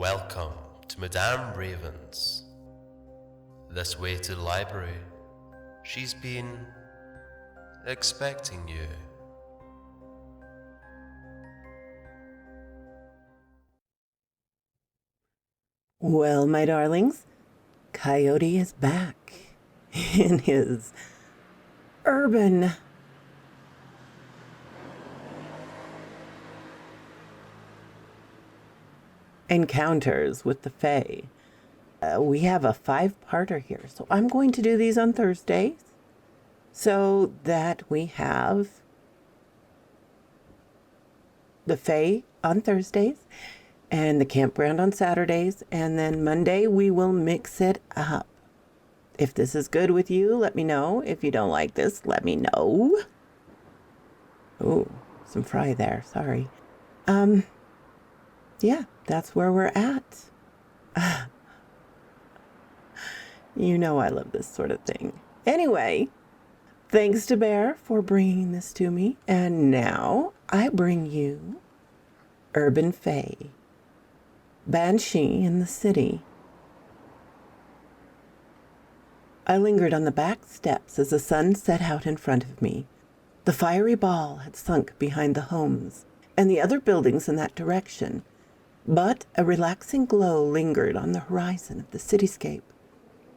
Welcome to Madame Raven's. This way to the library. She's been expecting you. Well, my darlings, Coyote is back in his urban encounters with the Fae. We have a 5-parter here, so I'm going to do these on Thursdays so that we have the Fae on Thursdays and the campground on Saturdays, and then Monday we will mix it up. If this is good with you, let me know. If you don't like this, let me know. Oh, some fry there, sorry. Yeah, that's where we're at. You know I love this sort of thing. Anyway, thanks to Bear for bringing this to me, and now I bring you Urban Fae Ban Shee in the city. I lingered on the back steps as the sun set out in front of me. The fiery ball had sunk behind the homes and the other buildings in that direction, but a relaxing glow lingered on the horizon of the cityscape.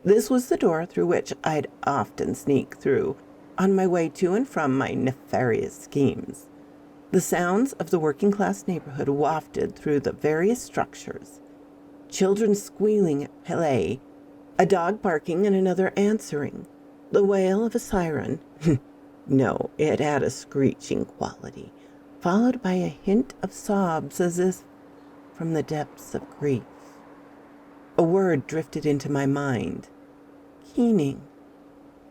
This was the door through which I'd often sneak through on my way to and from my nefarious schemes. The sounds of the working-class neighborhood wafted through the various structures. Children squealing at play, a dog barking and another answering, the wail of a siren. No, it had a screeching quality, followed by a hint of sobs as if from the depths of grief. A word drifted into my mind. Keening.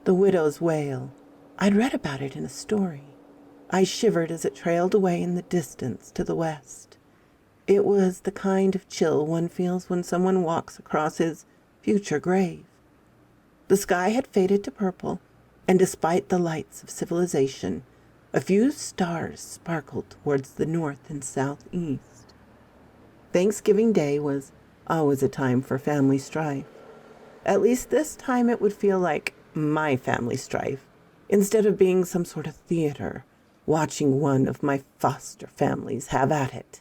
The widow's wail. I'd read about it in a story. I shivered as it trailed away in the distance to the west. It was the kind of chill one feels when someone walks across his future grave. The sky had faded to purple, and despite the lights of civilization, a few stars sparkled towards the north and southeast. Thanksgiving Day was always a time for family strife. At least this time it would feel like my family strife, instead of being some sort of theater, watching one of my foster families have at it.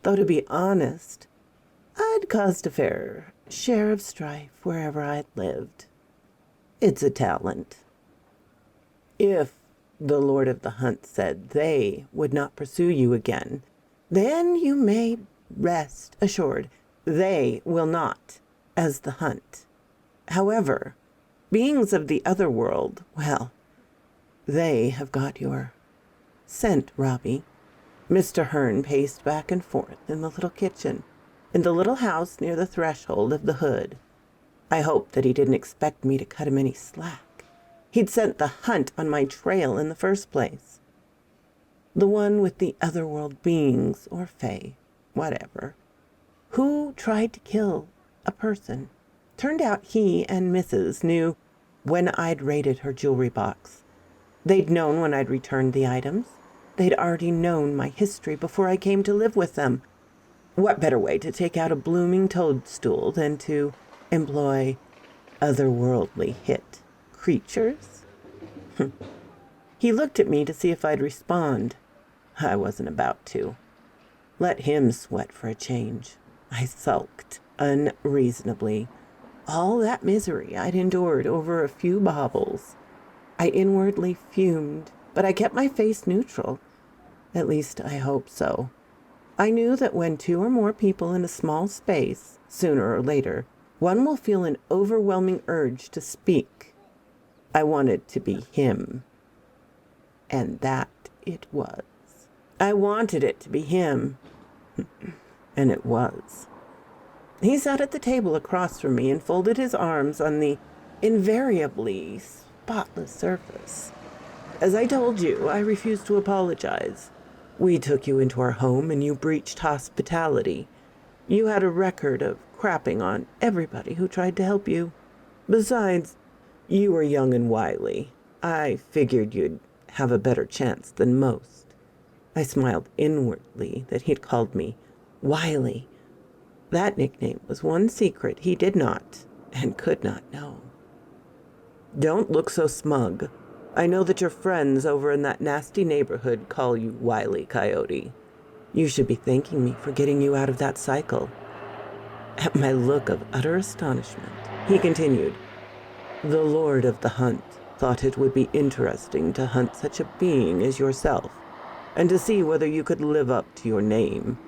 Though to be honest, I'd caused a fair share of strife wherever I'd lived. It's a talent. If the Lord of the Hunt said they would not pursue you again, then you may rest assured they will not, as the hunt. However, beings of the other world, well, they have got your scent, Robbie. Mr. Hearn paced back and forth in the little kitchen, in the little house near the threshold of the hood. I hoped that he didn't expect me to cut him any slack. He'd sent the hunt on my trail in the first place. The one with the otherworld beings, or Fae, whatever, who tried to kill a person. Turned out he and Mrs. knew when I'd raided her jewelry box. They'd known when I'd returned the items. They'd already known my history before I came to live with them. What better way to take out a blooming toadstool than to employ otherworldly hit creatures? He looked at me to see if I'd respond. I wasn't about to. Let him sweat for a change. I sulked unreasonably. All that misery I'd endured over a few baubles. I inwardly fumed, but I kept my face neutral. At least I hoped so. I knew that when 2 or more people in a small space, sooner or later, one will feel an overwhelming urge to speak. I wanted to be him. And that it was. I wanted it to be him. And it was. He sat at the table across from me and folded his arms on the invariably spotless surface. As I told you, I refused to apologize. We took you into our home and you breached hospitality. You had a record of crapping on everybody who tried to help you. Besides, you were young and wily. I figured you'd have a better chance than most. I smiled inwardly that he'd called me wily. That nickname was one secret he did not and could not know. Don't look so smug. I know that your friends over in that nasty neighborhood call you Wile E. Coyote. You should be thanking me for getting you out of that cycle. At my look of utter astonishment, he continued, the Lord of the Hunt thought it would be interesting to hunt such a being as yourself, and to see whether you could live up to your name.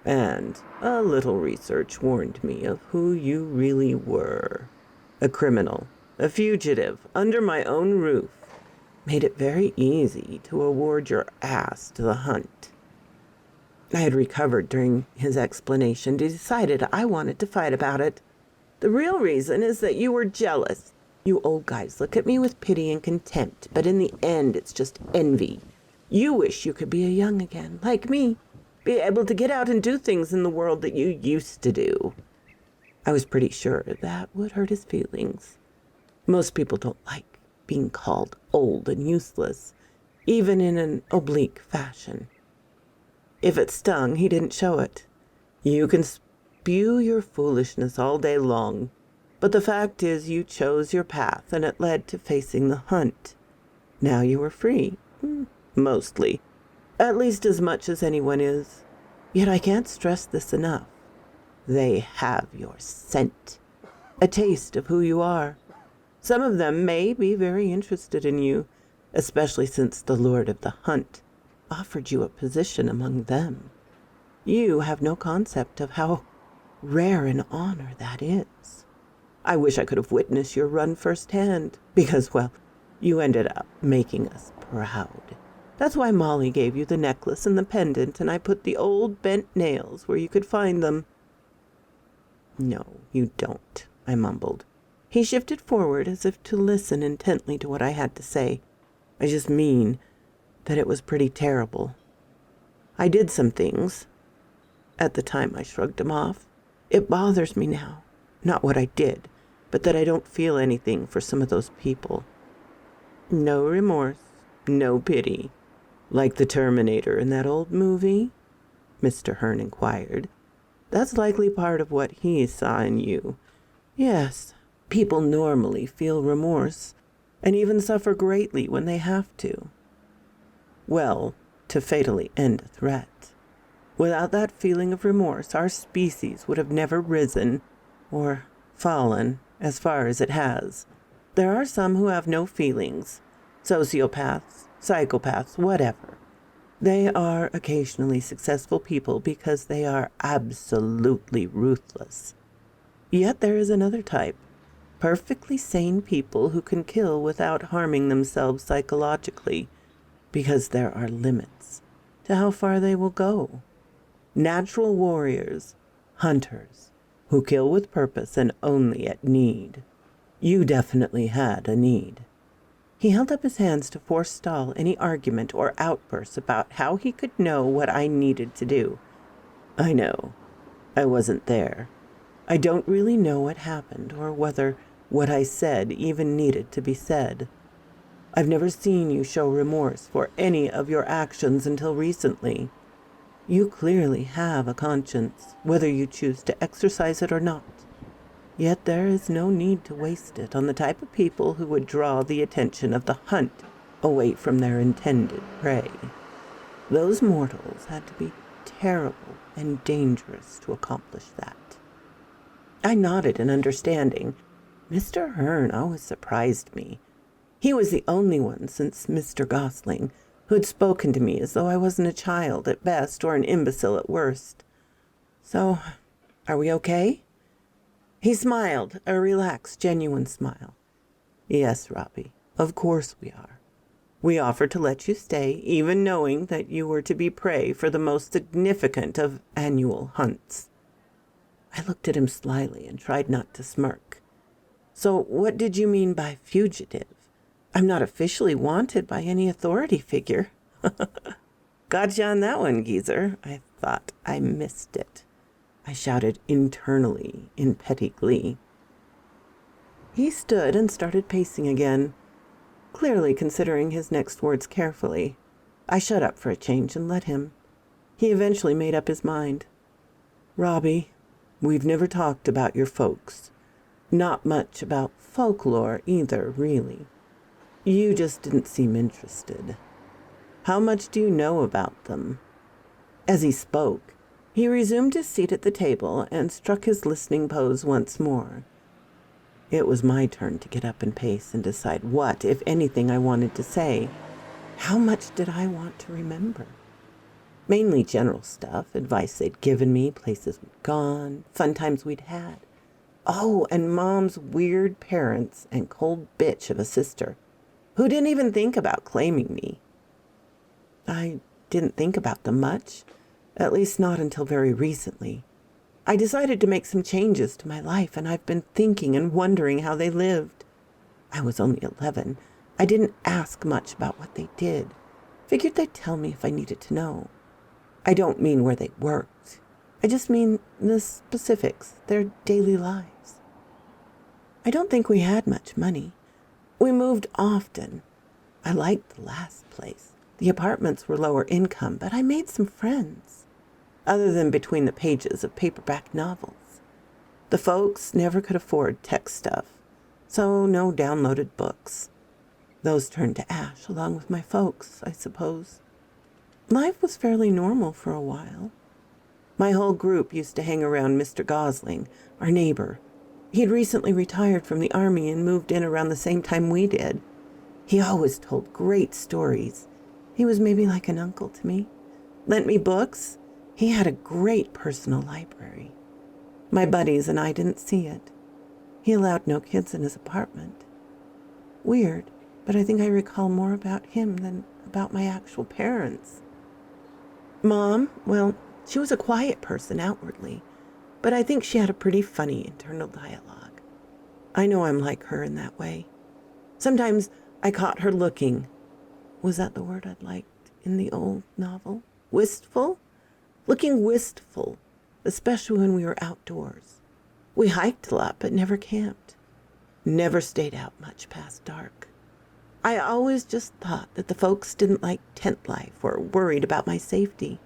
And a little research warned me of who you really were. A criminal, a fugitive, under my own roof. Made it very easy to award your ass to the hunt. I had recovered during his explanation and decided I wanted to fight about it. The real reason is that you were jealous. You old guys look at me with pity and contempt, but in the end it's just envy. You wish you could be a young again, like me. Be able to get out and do things in the world that you used to do. I was pretty sure that would hurt his feelings. Most people don't like being called old and useless, even in an oblique fashion. If it stung, he didn't show it. You can spew your foolishness all day long, but the fact is you chose your path and it led to facing the hunt. Now you are free, mostly, at least as much as anyone is. Yet I can't stress this enough. They have your scent, a taste of who you are. Some of them may be very interested in you, especially since the Lord of the Hunt offered you a position among them. You have no concept of how rare an honor that is. I wish I could have witnessed your run firsthand, because, well, you ended up making us proud. That's why Molly gave you the necklace and the pendant, and I put the old bent nails where you could find them. No, you don't, I mumbled. He shifted forward as if to listen intently to what I had to say. I just mean that it was pretty terrible. I did some things. At the time, I shrugged him off. It bothers me now. Not what I did, but that I don't feel anything for some of those people. No remorse, no pity. Like the Terminator in that old movie? Mr. Hearn inquired. That's likely part of what he saw in you. Yes, people normally feel remorse, and even suffer greatly when they have to. Well, to fatally end a threat. Without that feeling of remorse, our species would have never risen, or fallen, as far as it has. There are some who have no feelings, sociopaths, psychopaths, whatever. They are occasionally successful people because they are absolutely ruthless. Yet there is another type, perfectly sane people who can kill without harming themselves psychologically, because there are limits to how far they will go. Natural warriors, hunters, who kill with purpose and only at need. You definitely had a need. He held up his hands to forestall any argument or outburst about how he could know what I needed to do. I know. I wasn't there. I don't really know what happened or whether what I said even needed to be said. I've never seen you show remorse for any of your actions until recently. You clearly have a conscience, whether you choose to exercise it or not. Yet there is no need to waste it on the type of people who would draw the attention of the hunt away from their intended prey. Those mortals had to be terrible and dangerous to accomplish that. I nodded in understanding. Mr. Hearn always surprised me. He was the only one since Mr. Gosling who had spoken to me as though I wasn't a child at best or an imbecile at worst. So, are we okay? He smiled, a relaxed, genuine smile. Yes, Robbie, of course we are. We offered to let you stay, even knowing that you were to be prey for the most significant of annual hunts. I looked at him slyly and tried not to smirk. So what did you mean by fugitive? I'm not officially wanted by any authority figure. Gotcha on that one, geezer. I thought I missed it. I shouted internally in petty glee. He stood and started pacing again, clearly considering his next words carefully. I shut up for a change and let him. He eventually made up his mind. Robbie, We've never talked about your folks. Not much about folklore either, really. You just didn't seem interested. How much do you know about them?" As he spoke, he resumed his seat at the table and struck his listening pose once more. It was my turn to get up and pace and decide what, if anything, I wanted to say. How much did I want to remember? Mainly general stuff, advice they'd given me, places we'd gone, fun times we'd had. Oh, and Mom's weird parents and cold bitch of a sister, who didn't even think about claiming me. I didn't think about them much, at least not until very recently. I decided to make some changes to my life, and I've been thinking and wondering how they lived. I was only 11. I didn't ask much about what they did. Figured they'd tell me if I needed to know. I don't mean where they worked. I just mean the specifics, their daily lives. I don't think we had much money. We moved often. I liked the last place. The apartments were lower income, but I made some friends, other than between the pages of paperback novels. The folks never could afford tech stuff, so no downloaded books. Those turned to ash along with my folks, I suppose. Life was fairly normal for a while. My whole group used to hang around Mr. Gosling, our neighbor. He'd recently retired from the army and moved in around the same time we did. He always told great stories. He was maybe like an uncle to me. Lent me books. He had a great personal library. My buddies and I didn't see it. He allowed no kids in his apartment. Weird, but I think I recall more about him than about my actual parents. Mom, well, she was a quiet person outwardly, but I think she had a pretty funny internal dialogue. I know I'm like her in that way. Sometimes I caught her looking. Was that the word I'd liked in the old novel? Wistful? Looking wistful, especially when we were outdoors. We hiked a lot, but never camped. Never stayed out much past dark. I always just thought that the folks didn't like tent life or worried about my safety.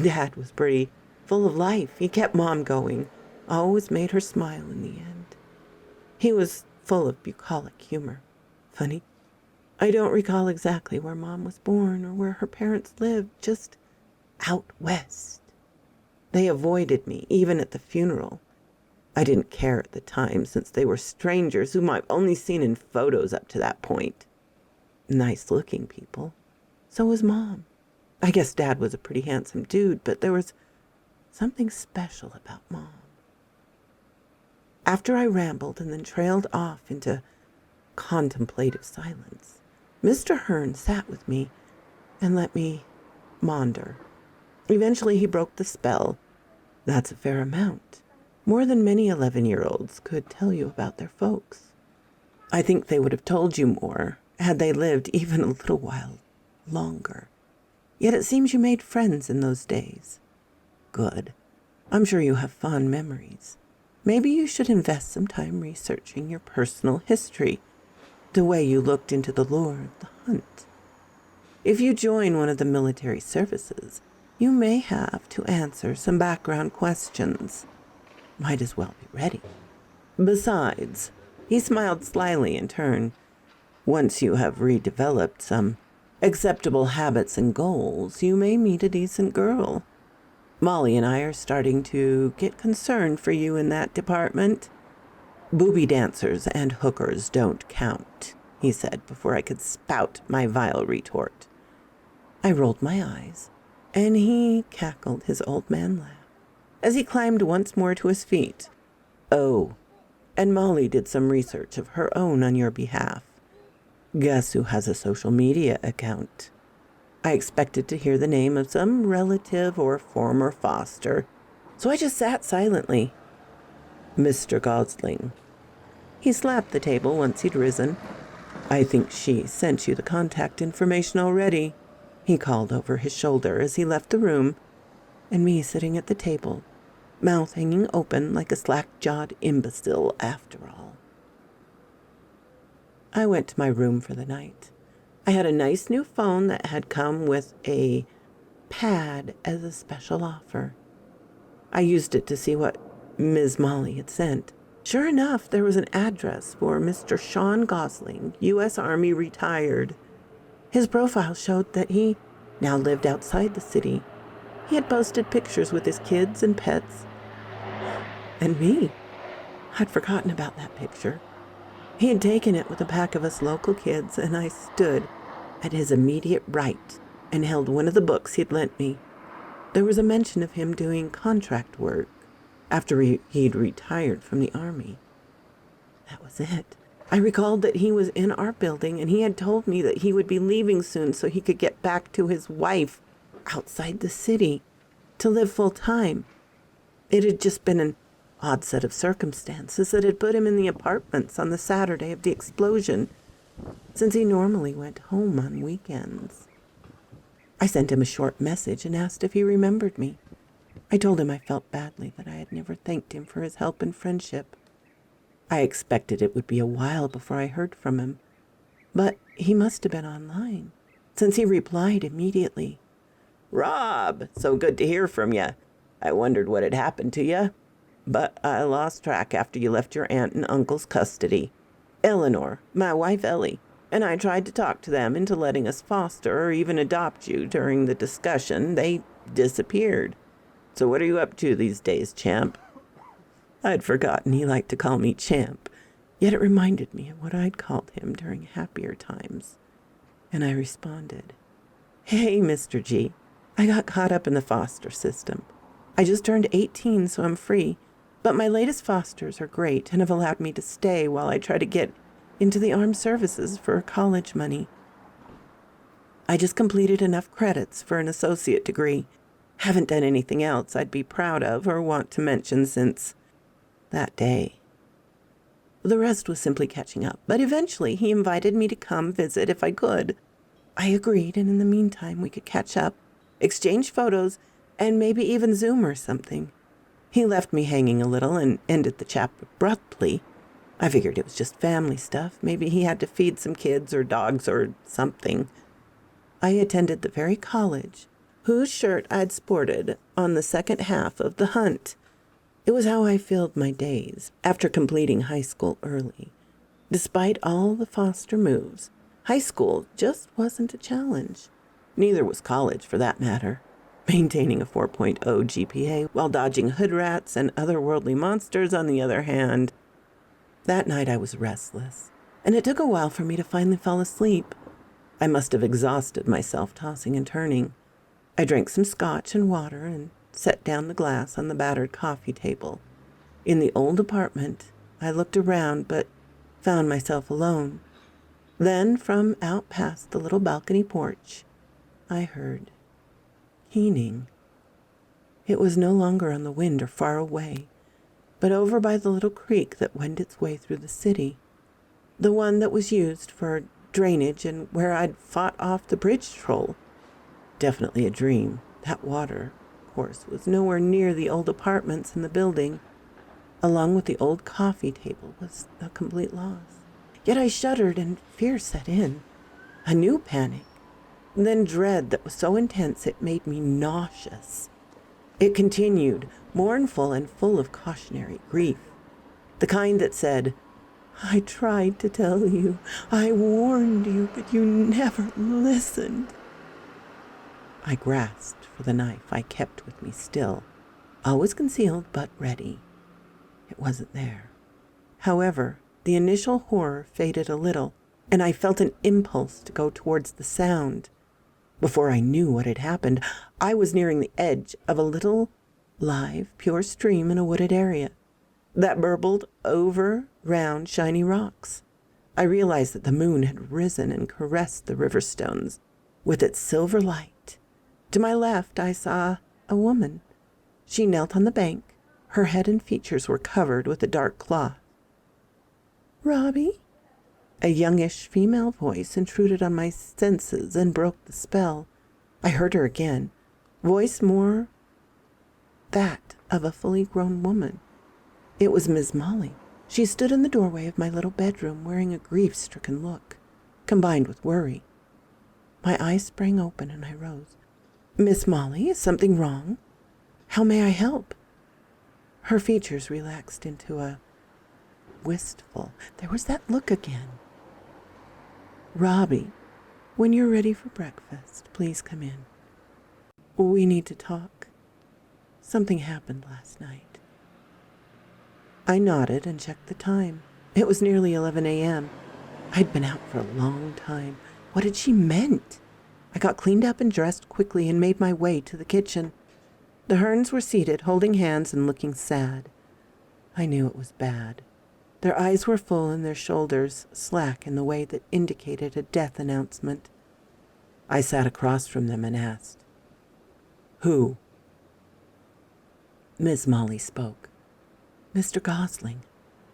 Dad was pretty full of life. He kept Mom going, always made her smile in the end. He was full of bucolic humor. Funny. I don't recall exactly where Mom was born or where her parents lived, just out west. They avoided me, even at the funeral. I didn't care at the time, since they were strangers whom I've only seen in photos up to that point. Nice-looking people. So was Mom. I guess Dad was a pretty handsome dude, but there was something special about Mom. After I rambled and then trailed off into contemplative silence, Mr. Hearn sat with me and let me maunder. Eventually he broke the spell. That's a fair amount. More than many 11-year-olds could tell you about their folks. I think they would have told you more had they lived even a little while longer. Yet it seems you made friends in those days. Good. I'm sure you have fond memories. Maybe you should invest some time researching your personal history, the way you looked into the lore of the hunt. If you join one of the military services, you may have to answer some background questions. Might as well be ready. Besides, he smiled slyly in turn, once you have redeveloped some acceptable habits and goals, you may meet a decent girl. Molly and I are starting to get concerned for you in that department. Booby dancers and hookers don't count, he said before I could spout my vile retort. I rolled my eyes, and he cackled his old man laugh as he climbed once more to his feet. Oh, and Molly did some research of her own on your behalf. Guess who has a social media account? I expected to hear the name of some relative or former foster, so I just sat silently. Mr. Gosling. He slapped the table once he'd risen. I think she sent you the contact information already, he called over his shoulder as he left the room, and me sitting at the table, mouth hanging open like a slack-jawed imbecile after all. I went to my room for the night. I had a nice new phone that had come with a pad as a special offer. I used it to see what Ms. Molly had sent. Sure enough, there was an address for Mr. Sean Gosling, U.S. Army retired. His profile showed that he now lived outside the city. He had posted pictures with his kids and pets. And me. I'd forgotten about that picture. He had taken it with a pack of us local kids, and I stood at his immediate right and held one of the books he'd lent me. There was a mention of him doing contract work after he'd retired from the Army. That was it. I recalled that he was in our building, and he had told me that he would be leaving soon so he could get back to his wife outside the city to live full time. It had just been an odd set of circumstances that had put him in the apartments on the Saturday of the explosion, since he normally went home on weekends. I sent him a short message and asked if he remembered me. I told him I felt badly that I had never thanked him for his help and friendship. I expected it would be a while before I heard from him, but he must have been online, since he replied immediately. "Rob, so good to hear from you. I wondered what had happened to you, but I lost track after you left your aunt and uncle's custody. Eleanor, my wife Ellie, and I tried to talk to them into letting us foster or even adopt you. During the discussion, they disappeared. So what are you up to these days, champ?" I'd forgotten he liked to call me champ, yet it reminded me of what I'd called him during happier times. And I responded, "Hey, Mr. G, I got caught up in the foster system. I just turned 18, so I'm free, but my latest fosters are great and have allowed me to stay while I try to get into the armed services for college money. I just completed enough credits for an associate degree. Haven't done anything else I'd be proud of or want to mention since that day." The rest was simply catching up, but eventually he invited me to come visit if I could. I agreed, and in the meantime we could catch up, exchange photos, and maybe even Zoom or something. He left me hanging a little and ended the chat abruptly. I figured it was just family stuff. Maybe he had to feed some kids or dogs or something. I attended the very college whose shirt I'd sported on the second half of the hunt. It was how I filled my days after completing high school early. Despite all the foster moves, high school just wasn't a challenge. Neither was college, for that matter. Maintaining a 4.0 GPA while dodging hood rats and otherworldly monsters, on the other hand. That night I was restless, and it took a while for me to finally fall asleep. I must have exhausted myself tossing and turning. I drank some scotch and water and set down the glass on the battered coffee table. In the old apartment, I looked around but found myself alone. Then, from out past the little balcony porch, I heard keening. It was no longer on the wind or far away, but over by the little creek that went its way through the city, the one that was used for drainage and where I'd fought off the bridge troll. Definitely a dream. That water, of course, was nowhere near the old apartments in the building. Along with the old coffee table was a complete loss. Yet I shuddered and fear set in. A new panic, then dread that was so intense it made me nauseous. It continued, mournful and full of cautionary grief. The kind that said, "I tried to tell you, I warned you, but you never listened." I grasped for the knife I kept with me still, always concealed but ready. It wasn't there. However, the initial horror faded a little, and I felt an impulse to go towards the sound. Before I knew what had happened, I was nearing the edge of a little, live, pure stream in a wooded area that burbled over round, shiny rocks. I realized that the moon had risen and caressed the river stones with its silver light. To my left, I saw a woman. She knelt on the bank. Her head and features were covered with a dark cloth. "Robbie?" A youngish female voice intruded on my senses and broke the spell. I heard her again, voice more that of a fully grown woman. It was Miss Molly. She stood in the doorway of my little bedroom wearing a grief-stricken look, combined with worry. My eyes sprang open and I rose. "Miss Molly, is something wrong? How may I help?" Her features relaxed into a wistful. There was that look again. "Robbie, when you're ready for breakfast, please come in. We need to talk. Something happened last night." I nodded and checked the time. It was nearly 11 a.m. I'd been out for a long time. What had she meant? I got cleaned up and dressed quickly and made my way to the kitchen. The Hearns were seated, holding hands and looking sad. I knew it was bad. Their eyes were full and their shoulders slack in the way that indicated a death announcement. I sat across from them and asked, "Who?" Miss Molly spoke. "Mr. Gosling.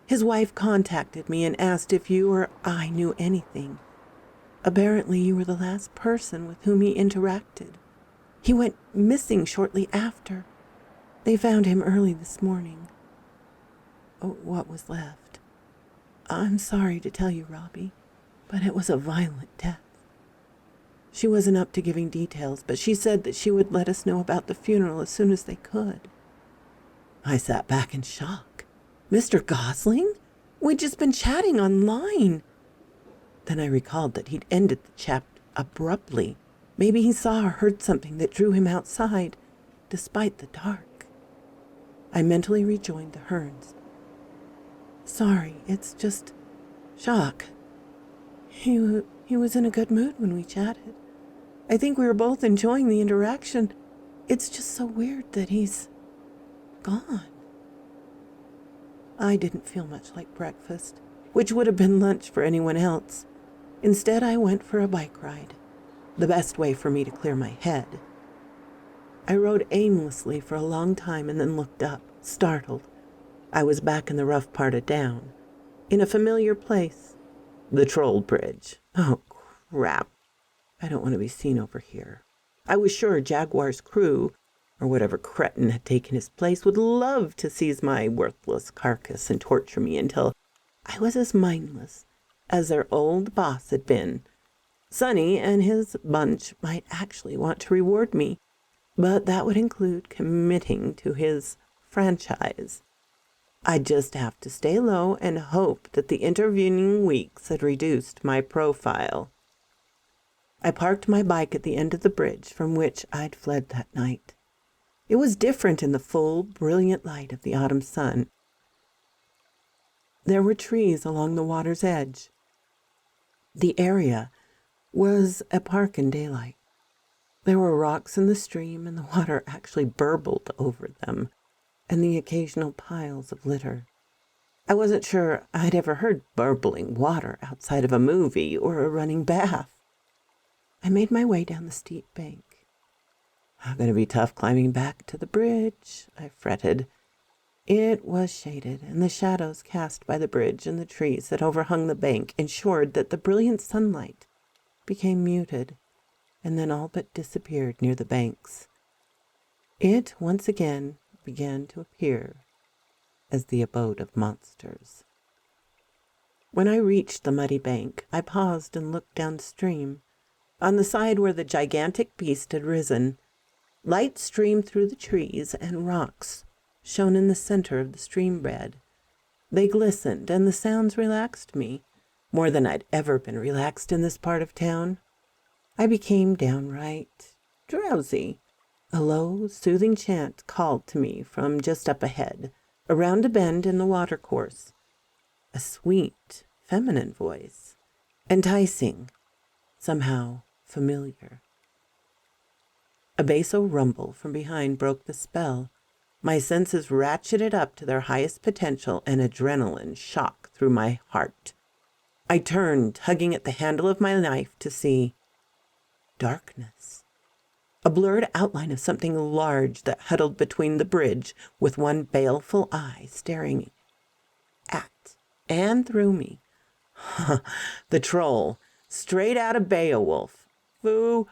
His wife contacted me and asked if you or I knew anything. Apparently you were the last person with whom he interacted. He went missing shortly after. They found him early this morning. Oh, what was left. I'm sorry to tell you, Robbie, but it was a violent death." She wasn't up to giving details, but she said that she would let us know about the funeral as soon as they could. I sat back in shock. Mr. Gosling? We'd just been chatting online. Then I recalled that he'd ended the chat abruptly. Maybe he saw or heard something that drew him outside, despite the dark. I mentally rejoined the Hearns. "Sorry, it's just shock. He was in a good mood when we chatted. I think we were both enjoying the interaction. It's just so weird that he's gone." I didn't feel much like breakfast, which would have been lunch for anyone else. Instead, I went for a bike ride, the best way for me to clear my head. I rode aimlessly for a long time and then looked up, startled. I was back in the rough part of town, in a familiar place. The Troll Bridge. Oh, crap. I don't want to be seen over here. I was sure Jaguar's crew, or whatever cretin had taken his place, would love to seize my worthless carcass and torture me until I was as mindless as their old boss had been. Sonny and his bunch might actually want to reward me, but that would include committing to his franchise. I'd just have to stay low and hope that the intervening weeks had reduced my profile. I parked my bike at the end of the bridge from which I'd fled that night. It was different in the full, brilliant light of the autumn sun. There were trees along the water's edge. The area was a park in daylight. There were rocks in the stream, and the water actually burbled over them, and the occasional piles of litter. I wasn't sure I'd ever heard burbling water outside of a movie or a running bath. I made my way down the steep bank. "Going to be tough climbing back to the bridge," I fretted. It was shaded, and the shadows cast by the bridge and the trees that overhung the bank ensured that the brilliant sunlight became muted and then all but disappeared near the banks. It once again began to appear as the abode of monsters. When I reached the muddy bank, I paused and looked downstream. On the side where the gigantic beast had risen, light streamed through the trees, and rocks shone in the center of the stream bed. They glistened, and the sounds relaxed me, more than I'd ever been relaxed in this part of town. I became downright drowsy. A low, soothing chant called to me from just up ahead, around a bend in the watercourse. A sweet, feminine voice, enticing, somehow familiar. A basso rumble from behind broke the spell. My senses ratcheted up to their highest potential, and adrenaline shot through my heart. I turned, tugging at the handle of my knife, to see darkness. A blurred outline of something large that huddled between the bridge, with one baleful eye staring at and through me. The troll, straight out of Beowulf. Foo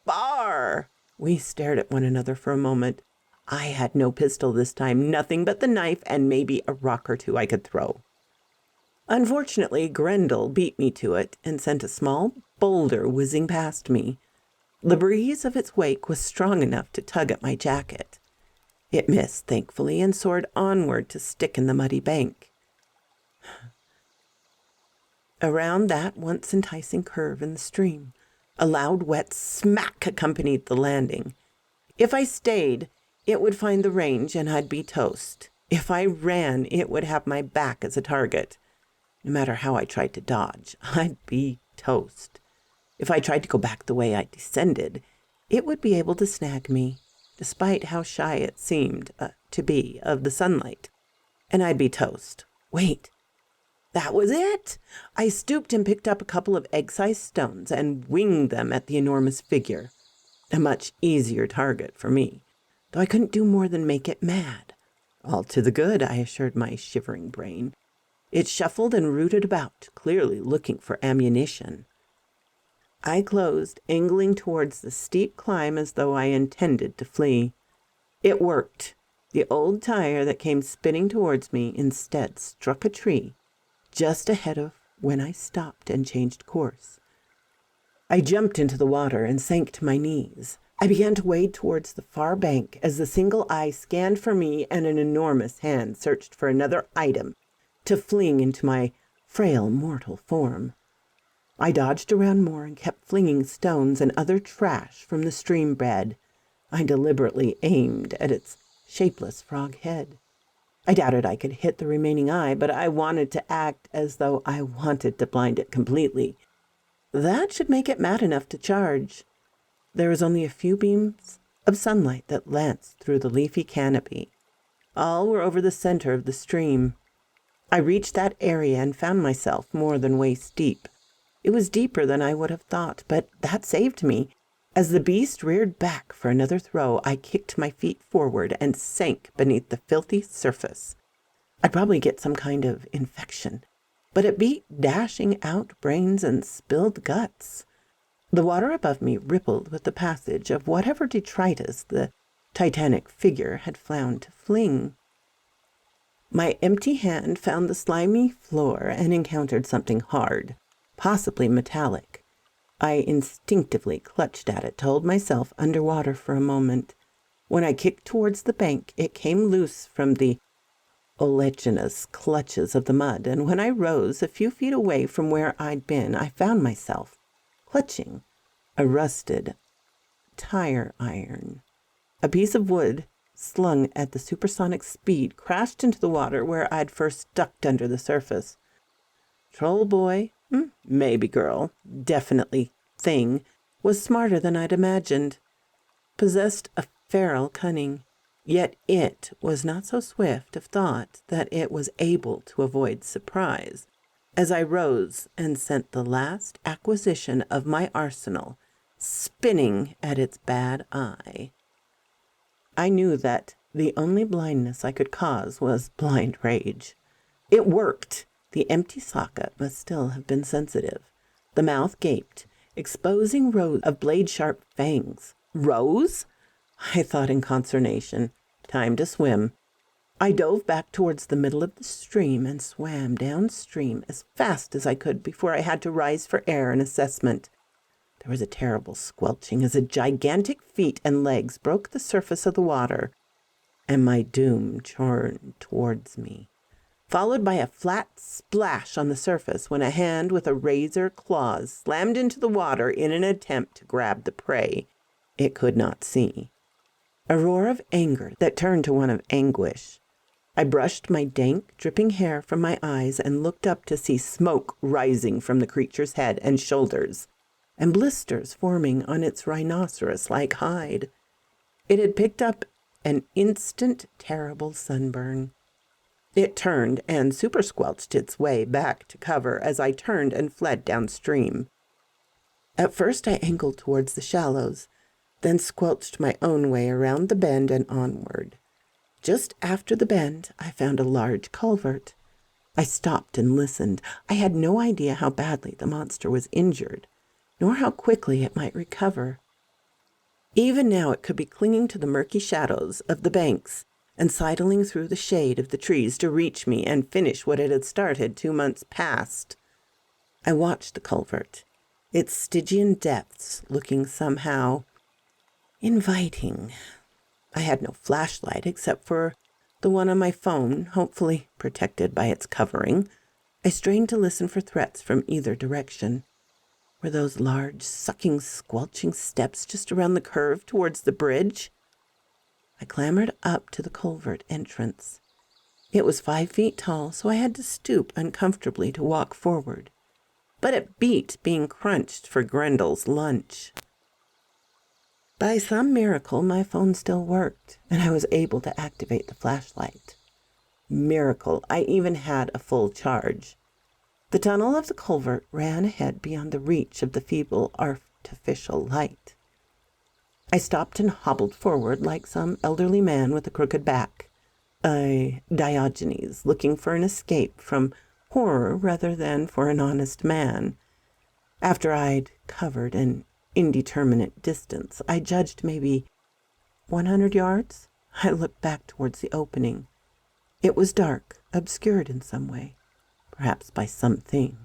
bar! We stared at one another for a moment. I had no pistol this time, nothing but the knife and maybe a rock or two I could throw. Unfortunately, Grendel beat me to it and sent a small boulder whizzing past me. The breeze of its wake was strong enough to tug at my jacket. It missed, thankfully, and soared onward to stick in the muddy bank. Around that once enticing curve in the stream, a loud wet smack accompanied the landing. If I stayed, it would find the range and I'd be toast. If I ran, it would have my back as a target. No matter how I tried to dodge, I'd be toast. If I tried to go back the way I descended, it would be able to snag me, despite how shy it seemed to be of the sunlight. And I'd be toast. Wait. That was it! I stooped and picked up a couple of egg-sized stones and winged them at the enormous figure. A much easier target for me, though I couldn't do more than make it mad. All to the good, I assured my shivering brain. It shuffled and rooted about, clearly looking for ammunition. I closed, angling towards the steep climb as though I intended to flee. It worked. The old tire that came spinning towards me instead struck a tree, just ahead of when I stopped and changed course. I jumped into the water and sank to my knees. I began to wade towards the far bank as the single eye scanned for me and an enormous hand searched for another item to fling into my frail mortal form. I dodged around more and kept flinging stones and other trash from the stream bed. I deliberately aimed at its shapeless frog head. I doubted I could hit the remaining eye, but I wanted to act as though I wanted to blind it completely. That should make it mad enough to charge. There was only a few beams of sunlight that lanced through the leafy canopy. All were over the center of the stream. I reached that area and found myself more than waist deep. It was deeper than I would have thought, but that saved me. As the beast reared back for another throw, I kicked my feet forward and sank beneath the filthy surface. I'd probably get some kind of infection, but it beat dashing out brains and spilled guts. The water above me rippled with the passage of whatever detritus the titanic figure had found to fling. My empty hand found the slimy floor and encountered something hard, possibly metallic. I instinctively clutched at it, to hold myself underwater for a moment. When I kicked towards the bank, it came loose from the oleaginous clutches of the mud, and when I rose a few feet away from where I'd been, I found myself clutching a rusted tire iron. A piece of wood, slung at the supersonic speed, crashed into the water where I'd first ducked under the surface. Troll boy, maybe girl, definitely thing, was smarter than I'd imagined. Possessed a feral cunning, yet it was not so swift of thought that it was able to avoid surprise. As I rose and sent the last acquisition of my arsenal spinning at its bad eye, I knew that the only blindness I could cause was blind rage. It worked. The empty socket must still have been sensitive. The mouth gaped, exposing rows of blade-sharp fangs. Rows? I thought in consternation. Time to swim. I dove back towards the middle of the stream and swam downstream as fast as I could before I had to rise for air and assessment. There was a terrible squelching as a gigantic feet and legs broke the surface of the water, and my doom churned towards me, followed by a flat splash on the surface when a hand with a razor claws slammed into the water in an attempt to grab the prey it could not see. A roar of anger that turned to one of anguish. I brushed my dank, dripping hair from my eyes and looked up to see smoke rising from the creature's head and shoulders, and blisters forming on its rhinoceros-like hide. It had picked up an instant terrible sunburn. It turned and super-squelched its way back to cover as I turned and fled downstream. At first I angled towards the shallows, then squelched my own way around the bend and onward. Just after the bend, I found a large culvert. I stopped and listened. I had no idea how badly the monster was injured, nor how quickly it might recover. Even now it could be clinging to the murky shadows of the banks and sidling through the shade of the trees to reach me and finish what it had started 2 months past. I watched the culvert, its Stygian depths looking somehow inviting. I had no flashlight except for the one on my phone, hopefully protected by its covering. I strained to listen for threats from either direction. Were those large, sucking, squelching steps just around the curve towards the bridge? I clambered up to the culvert entrance. It was 5 feet tall, so I had to stoop uncomfortably to walk forward. But it beat being crunched for Grendel's lunch. By some miracle, my phone still worked, and I was able to activate the flashlight. Miracle, I even had a full charge. The tunnel of the culvert ran ahead beyond the reach of the feeble artificial light. I stopped and hobbled forward like some elderly man with a crooked back, a Diogenes looking for an escape from horror rather than for an honest man. After I'd covered an indeterminate distance, I judged maybe 100 yards. I looked back towards the opening. It was dark, obscured in some way, perhaps by something.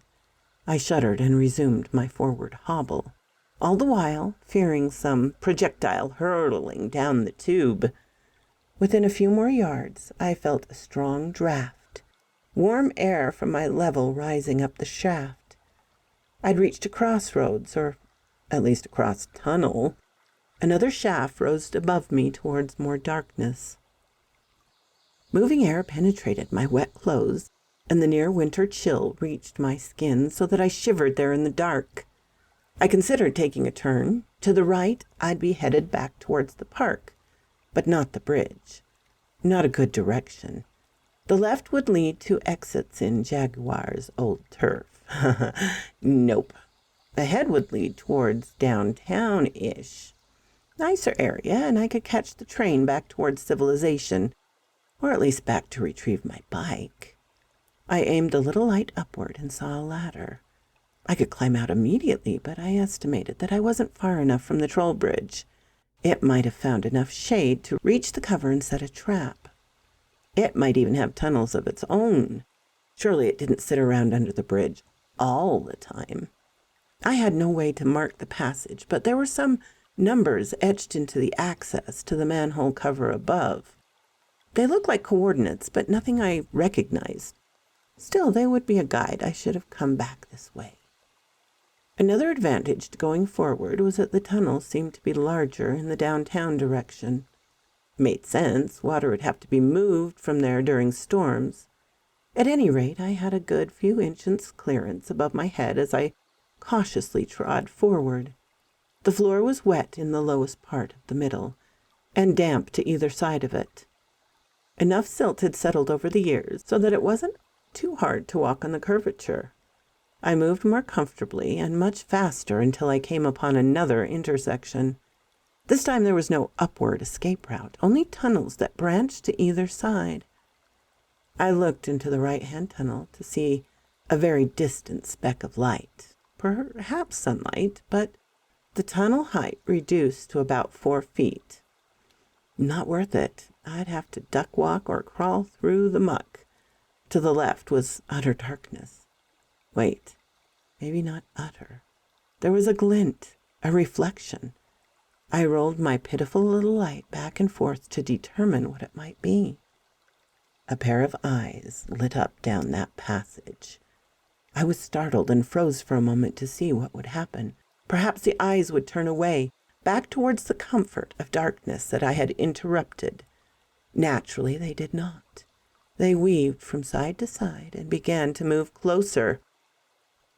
I shuddered and resumed my forward hobble, all the while fearing some projectile hurtling down the tube. Within a few more yards, I felt a strong draft, warm air from my level rising up the shaft. I'd reached a crossroads, or at least a cross-tunnel. Another shaft rose above me towards more darkness. Moving air penetrated my wet clothes, and the near-winter chill reached my skin so that I shivered there in the dark. I considered taking a turn. To the right, I'd be headed back towards the park, but not the bridge. Not a good direction. The left would lead to exits in Jaguar's old turf. Nope. Ahead would lead towards downtown-ish. Nicer area, and I could catch the train back towards civilization, or at least back to retrieve my bike. I aimed the little light upward and saw a ladder. I could climb out immediately, but I estimated that I wasn't far enough from the troll bridge. It might have found enough shade to reach the cover and set a trap. It might even have tunnels of its own. Surely it didn't sit around under the bridge all the time. I had no way to mark the passage, but there were some numbers etched into the access to the manhole cover above. They looked like coordinates, but nothing I recognized. Still, they would be a guide. I should have come back this way. Another advantage to going forward was that the tunnel seemed to be larger in the downtown direction. Made sense. Water would have to be moved from there during storms. At any rate, I had a good few inches clearance above my head as I cautiously trod forward. The floor was wet in the lowest part of the middle, and damp to either side of it. Enough silt had settled over the years so that it wasn't too hard to walk on the curvature. I moved more comfortably and much faster until I came upon another intersection. This time there was no upward escape route, only tunnels that branched to either side. I looked into the right-hand tunnel to see a very distant speck of light, perhaps sunlight, but the tunnel height reduced to about 4 feet. Not worth it. I'd have to duck walk or crawl through the muck. To the left was utter darkness. Wait, maybe not utter. There was a glint, a reflection. I rolled my pitiful little light back and forth to determine what it might be. A pair of eyes lit up down that passage. I was startled and froze for a moment to see what would happen. Perhaps the eyes would turn away, back towards the comfort of darkness that I had interrupted. Naturally, they did not. They weaved from side to side and began to move closer.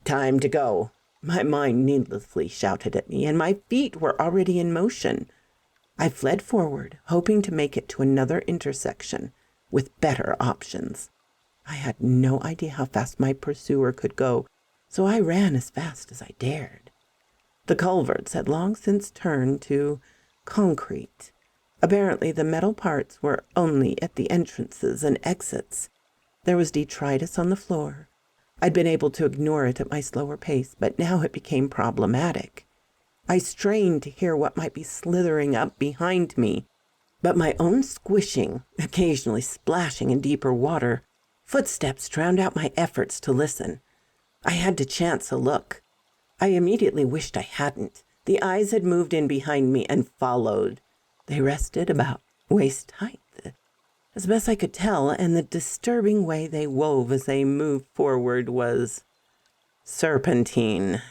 Time to go. My mind needlessly shouted at me, and my feet were already in motion. I fled forward, hoping to make it to another intersection with better options. I had no idea how fast my pursuer could go, so I ran as fast as I dared. The culverts had long since turned to concrete. Apparently the metal parts were only at the entrances and exits. There was detritus on the floor. I'd been able to ignore it at my slower pace, but now it became problematic. I strained to hear what might be slithering up behind me, but my own squishing, occasionally splashing in deeper water, footsteps drowned out my efforts to listen. I had to chance a look. I immediately wished I hadn't. The eyes had moved in behind me and followed. They rested about waist height, as best I could tell, and the disturbing way they wove as they moved forward was serpentine.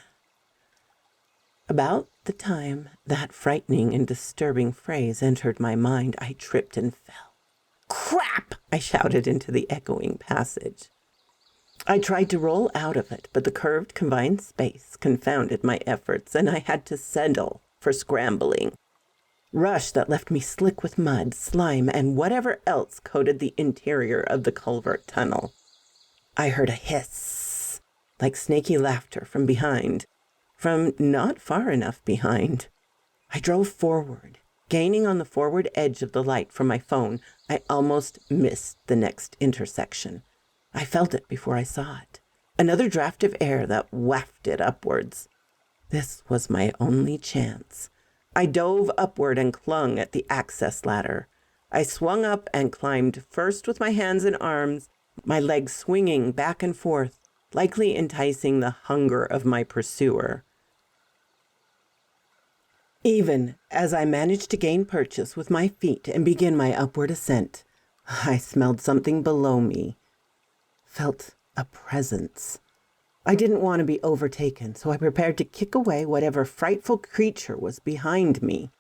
About the time that frightening and disturbing phrase entered my mind, I tripped and fell. "Crap!" I shouted into the echoing passage. I tried to roll out of it, but the curved confined space confounded my efforts, and I had to settle for scrambling. Rush that left me slick with mud, slime, and whatever else coated the interior of the culvert tunnel. I heard a hiss, like snaky laughter from behind, from not far enough behind. I drove forward, gaining on the forward edge of the light from my phone. I almost missed the next intersection. I felt it before I saw it. Another draft of air that wafted upwards. This was my only chance. I dove upward and clung at the access ladder. I swung up and climbed first with my hands and arms, my legs swinging back and forth, likely enticing the hunger of my pursuer. Even as I managed to gain purchase with my feet and begin my upward ascent, I smelled something below me, felt a presence. I didn't want to be overtaken, so I prepared to kick away whatever frightful creature was behind me.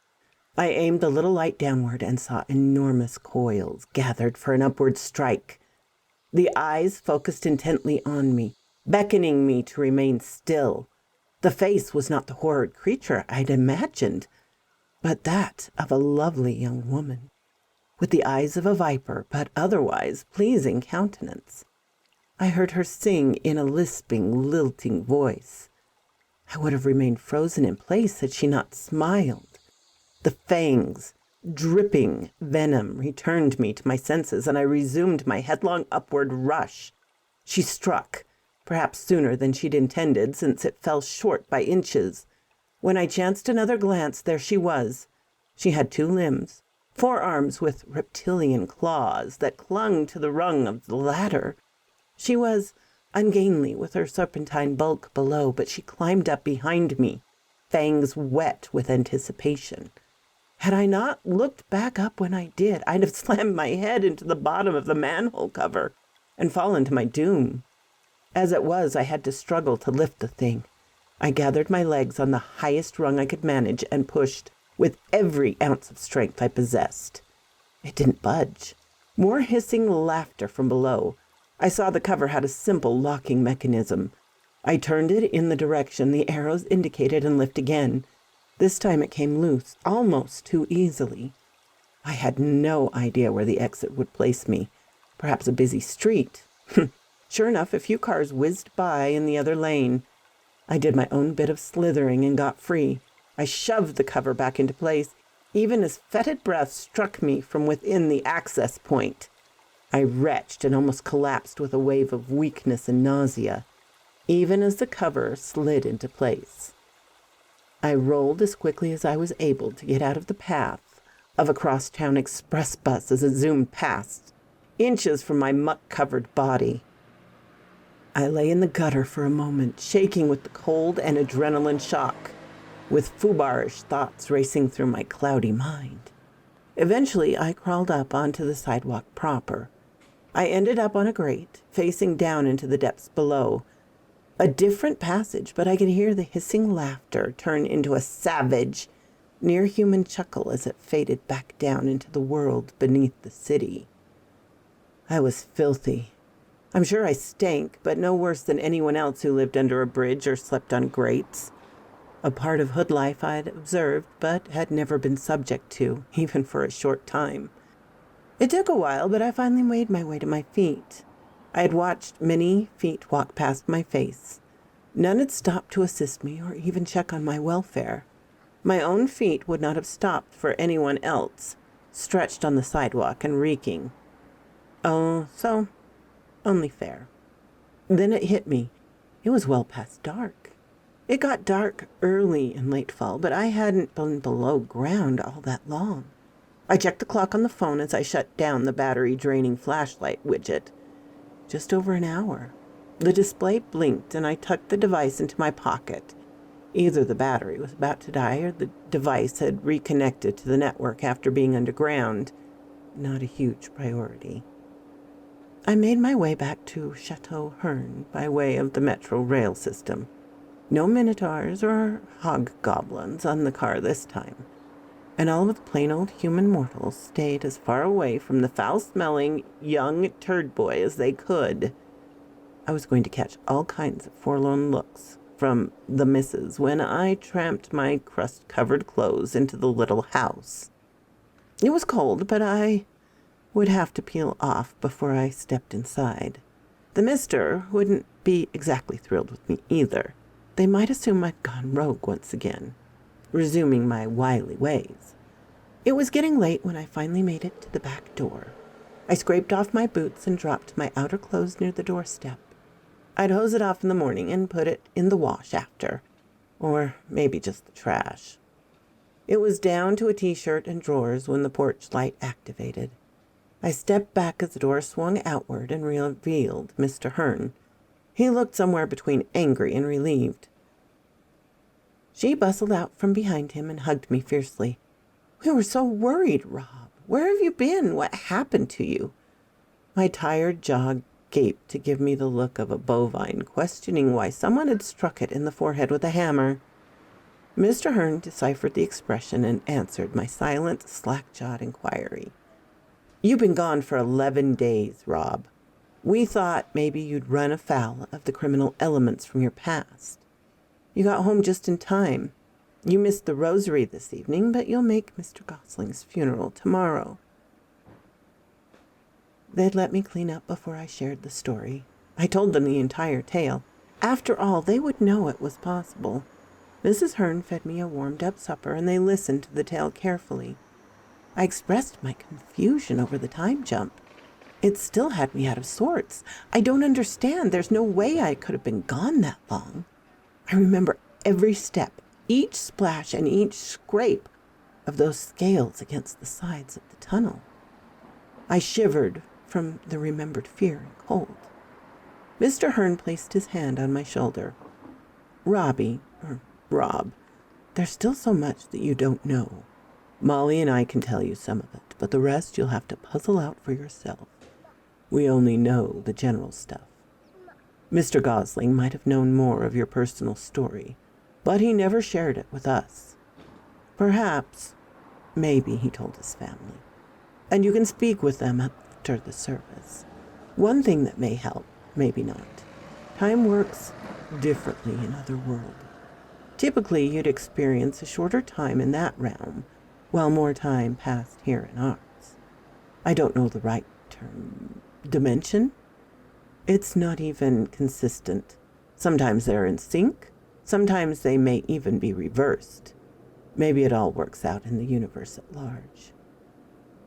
I aimed the little light downward and saw enormous coils gathered for an upward strike. The eyes focused intently on me, beckoning me to remain still. The face was not the horrid creature I'd imagined, but that of a lovely young woman, with the eyes of a viper, but otherwise pleasing countenance. I heard her sing in a lisping, lilting voice. I would have remained frozen in place had she not smiled. The fangs, dripping venom, returned me to my senses, and I resumed my headlong upward rush. She struck, perhaps sooner than she'd intended, since it fell short by inches. When I chanced another glance, there she was. She had 2 limbs, 4 arms with reptilian claws that clung to the rung of the ladder. She was ungainly with her serpentine bulk below, but she climbed up behind me, fangs wet with anticipation. Had I not looked back up when I did, I'd have slammed my head into the bottom of the manhole cover and fallen to my doom. As it was, I had to struggle to lift the thing. I gathered my legs on the highest rung I could manage and pushed with every ounce of strength I possessed. It didn't budge. More hissing laughter from below. I saw the cover had a simple locking mechanism. I turned it in the direction the arrows indicated and lifted again. This time it came loose, almost too easily. I had no idea where the exit would place me. Perhaps a busy street. Sure enough, a few cars whizzed by in the other lane. I did my own bit of slithering and got free. I shoved the cover back into place, even as fetid breath struck me from within the access point. I retched and almost collapsed with a wave of weakness and nausea, even as the cover slid into place. I rolled as quickly as I was able to get out of the path of a crosstown express bus as it zoomed past, inches from my muck-covered body. I lay in the gutter for a moment, shaking with the cold and adrenaline shock, with fubarish thoughts racing through my cloudy mind. Eventually, I crawled up onto the sidewalk proper. I ended up on a grate, facing down into the depths below. A different passage, but I could hear the hissing laughter turn into a savage, near-human chuckle as it faded back down into the world beneath the city. I was filthy. I'm sure I stank, but no worse than anyone else who lived under a bridge or slept on grates. A part of hood life I'd observed, but had never been subject to, even for a short time. It took a while, but I finally made my way to my feet. I had watched many feet walk past my face. None had stopped to assist me or even check on my welfare. My own feet would not have stopped for anyone else, stretched on the sidewalk and reeking. Oh, so only fair. Then it hit me. It was well past dark. It got dark early in late fall, but I hadn't been below ground all that long. I checked the clock on the phone as I shut down the battery-draining flashlight widget. Just over an hour. The display blinked, and I tucked the device into my pocket. Either the battery was about to die, or the device had reconnected to the network after being underground. not a huge priority. I made my way back to Chateau Hearn by way of the metro rail system. No minotaurs or hobgoblins on the car this time, and all of the plain old human mortals stayed as far away from the foul-smelling young turd boy as they could. I was going to catch all kinds of forlorn looks from the missus when I tramped my crust-covered clothes into the little house. It was cold, but I would have to peel off before I stepped inside. The mister wouldn't be exactly thrilled with me either. They might assume I'd gone rogue once again, resuming my wily ways. It was getting late when I finally made it to the back door. I scraped off my boots and dropped my outer clothes near the doorstep. I'd hose it off in the morning and put it in the wash after, or maybe just the trash. It was down to a t-shirt and drawers when the porch light activated. I stepped back as the door swung outward and revealed Mr. Hearn. He looked somewhere between angry and relieved. She bustled out from behind him and hugged me fiercely. "We were so worried, Rob. Where have you been? What happened to you?" My tired jaw gaped to give me the look of a bovine questioning why someone had struck it in the forehead with a hammer. Mr. Hearn deciphered the expression and answered my silent, slack-jawed inquiry. "You've been gone for 11 days, Rob. We thought maybe you'd run afoul of the criminal elements from your past. You got home just in time. You missed the rosary this evening, but you'll make Mr. Gosling's funeral tomorrow." They'd let me clean up before I shared the story. I told them the entire tale. After all, they would know it was possible. Mrs. Hearn fed me a warmed-up supper, and they listened to the tale carefully. I expressed my confusion over the time jump. It still had me out of sorts. I don't understand. There's no way I could have been gone that long. I remember every step, each splash and each scrape of those scales against the sides of the tunnel. I shivered from the remembered fear and cold. Mr. Hearn placed his hand on my shoulder. Rob, there's still so much that you don't know. Molly and I can tell you some of it, but the rest you'll have to puzzle out for yourself. We only know the general stuff. Mr. Gosling might have known more of your personal story, but he never shared it with us. Perhaps, maybe he told his family, and you can speak with them after the service. One thing that may help, maybe not. Time works differently in other worlds. Typically, you'd experience a shorter time in that realm, while more time passed here in ours. I don't know the right term. Dimension? It's not even consistent. Sometimes they're in sync. Sometimes they may even be reversed. Maybe it all works out in the universe at large.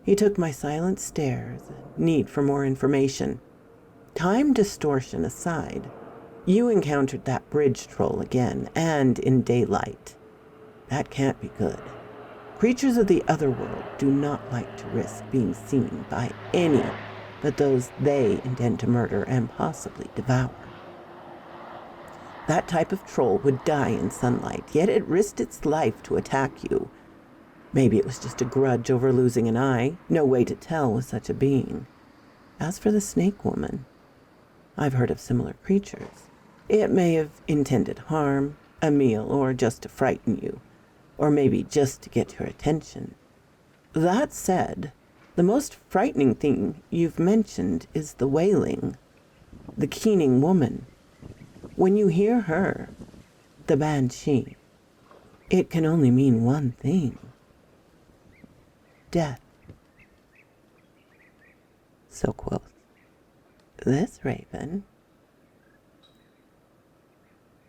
He took my silent stares and need for more information. Time distortion aside, you encountered that bridge troll again, and in daylight. That can't be good. Creatures of the other world do not like to risk being seen by any but those they intend to murder and possibly devour. That type of troll would die in sunlight, yet it risked its life to attack you. Maybe it was just a grudge over losing an eye, no way to tell with such a being. As for the snake woman, I've heard of similar creatures. It may have intended harm, a meal, or just to frighten you, or maybe just to get your attention. That said, the most frightening thing you've mentioned is the wailing, the keening woman. When you hear her, the banshee, it can only mean one thing: death. So quoth this raven.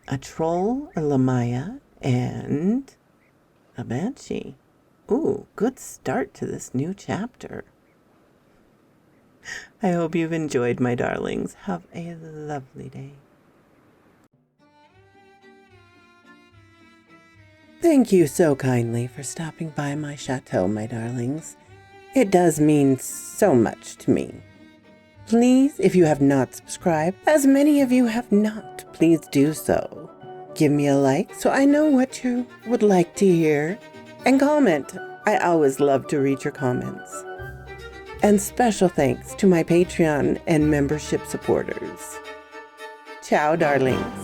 A troll, a lamaya, and a banshee. Ooh, good start to this new chapter. I hope you've enjoyed, my darlings. Have a lovely day. Thank you so kindly for stopping by my chateau, my darlings. It does mean so much to me. Please, if you have not subscribed, as many of you have not, please do so. Give me a like so I know what you would like to hear. And comment. I always love to read your comments. And special thanks to my Patreon and membership supporters. Ciao, darlings.